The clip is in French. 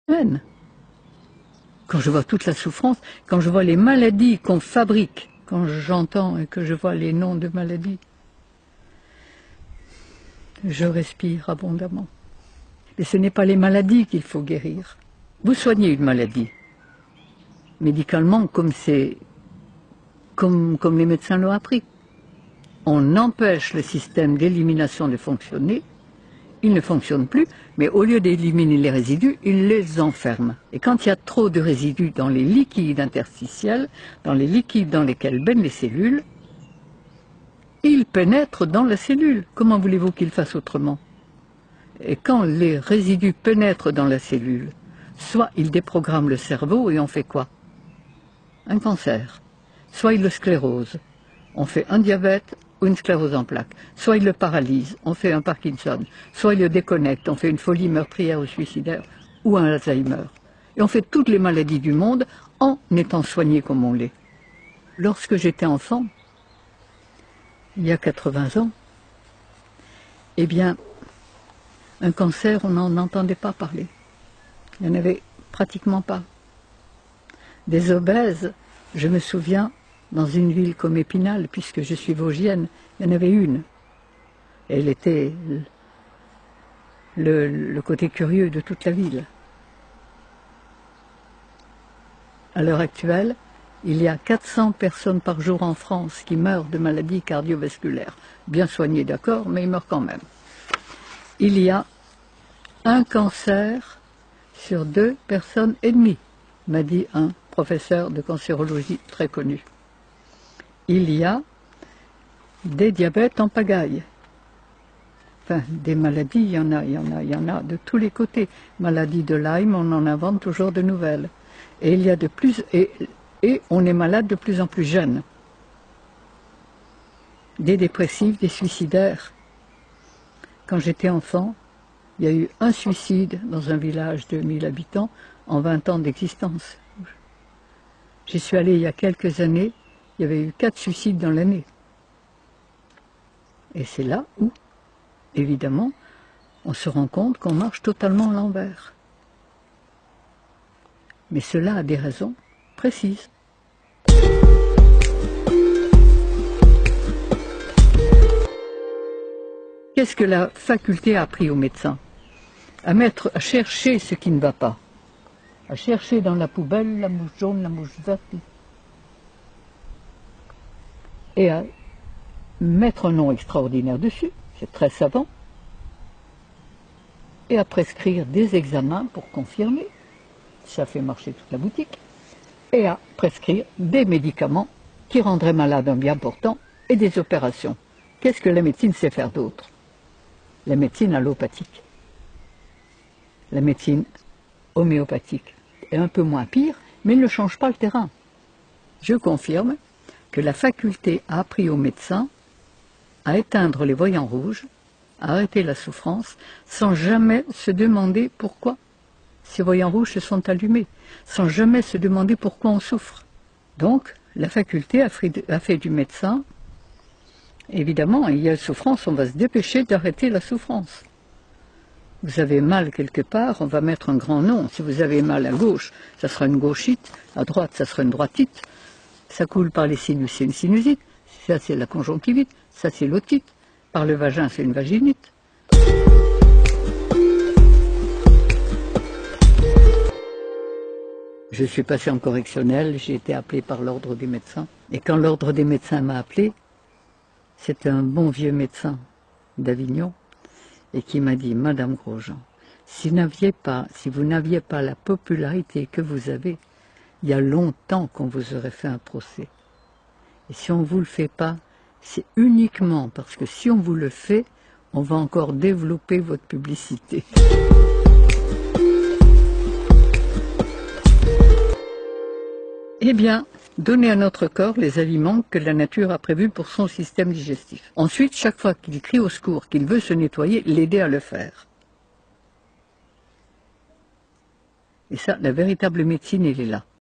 Peine. Quand je vois toute la souffrance, quand je vois les maladies qu'on fabrique, quand j'entends et que je vois les noms de maladies, je respire abondamment. Et ce n'est pas les maladies qu'il faut guérir. Vous soignez une maladie, médicalement, comme les médecins l'ont appris. On empêche le système d'élimination de fonctionner, il ne fonctionne plus, mais au lieu d'éliminer les résidus, il les enferme. Et quand il y a trop de résidus dans les liquides interstitiels, dans les liquides dans lesquels baignent les cellules, ils pénètrent dans la cellule. Comment voulez-vous qu'ils fassent autrement? Et quand les résidus pénètrent dans la cellule, soit ils déprogramment le cerveau et on fait quoi? Un cancer. Soit ils le sclérosent, on fait un diabète ou une sclérose en plaques. Soit ils le paralysent, on fait un Parkinson. Soit ils le déconnectent, on fait une folie meurtrière ou suicidaire ou un Alzheimer. Et on fait toutes les maladies du monde en étant soigné comme on l'est. Lorsque j'étais enfant, il y a 80 ans, eh bien, un cancer, on n'en entendait pas parler. Il n'y en avait pratiquement pas. Des obèses, je me souviens, dans une ville comme Épinal, puisque je suis vosgienne, il y en avait une. Elle était le côté curieux de toute la ville. À l'heure actuelle, il y a 400 personnes par jour en France qui meurent de maladies cardiovasculaires. Bien soignées, d'accord, mais ils meurent quand même. Il y a un cancer sur 2 personnes et demie, m'a dit un professeur de cancérologie très connu. Il y a des diabètes en pagaille. Enfin, des maladies, il y en a de tous les côtés. Maladie de Lyme, on en invente toujours de nouvelles. Et il y a et on est malade de plus en plus jeune. Des dépressifs, des suicidaires. Quand j'étais enfant, il y a eu un suicide dans un village de 1000 habitants en 20 ans d'existence. J'y suis allée il y a quelques années, il y avait eu 4 suicides dans l'année. Et c'est là où, évidemment, on se rend compte qu'on marche totalement à l'envers. Mais cela a des raisons précises. Qu'est-ce que la faculté a appris aux médecins? À chercher ce qui ne va pas. À chercher dans la poubelle la mouche jaune, la mouche verte. Et à mettre un nom extraordinaire dessus, c'est très savant. Et à prescrire des examens pour confirmer. Ça fait marcher toute la boutique. Et à prescrire des médicaments qui rendraient malade un bien portant et des opérations. Qu'est-ce que la médecine sait faire d'autre? La médecine allopathique. La médecine homéopathique est un peu moins pire, mais elle ne change pas le terrain. Je confirme que la faculté a appris aux médecins à éteindre les voyants rouges, à arrêter la souffrance, sans jamais se demander pourquoi ces voyants rouges se sont allumés, sans jamais se demander pourquoi on souffre. Donc, la faculté a fait du médecin, évidemment, il y a souffrance, on va se dépêcher d'arrêter la souffrance. Vous avez mal quelque part, on va mettre un grand nom. Si vous avez mal à gauche, ça sera une gauchite, à droite, ça sera une droitite. Ça coule par les sinus, c'est une sinusite. Ça, c'est la conjonctivite. Ça, c'est l'otite. Par le vagin, c'est une vaginite. Je suis patient correctionnel, j'ai été appelé par l'ordre des médecins. Et quand l'ordre des médecins m'a appelé, c'était un bon vieux médecin d'Avignon, et qui m'a dit, Madame Grosjean, si vous n'aviez pas la popularité que vous avez, il y a longtemps qu'on vous aurait fait un procès. Et si on ne vous le fait pas, c'est uniquement parce que si on vous le fait, on va encore développer votre publicité. Eh bien, donner à notre corps les aliments que la nature a prévus pour son système digestif. Ensuite, chaque fois qu'il crie au secours, qu'il veut se nettoyer, l'aider à le faire. Et ça, la véritable médecine, elle est là.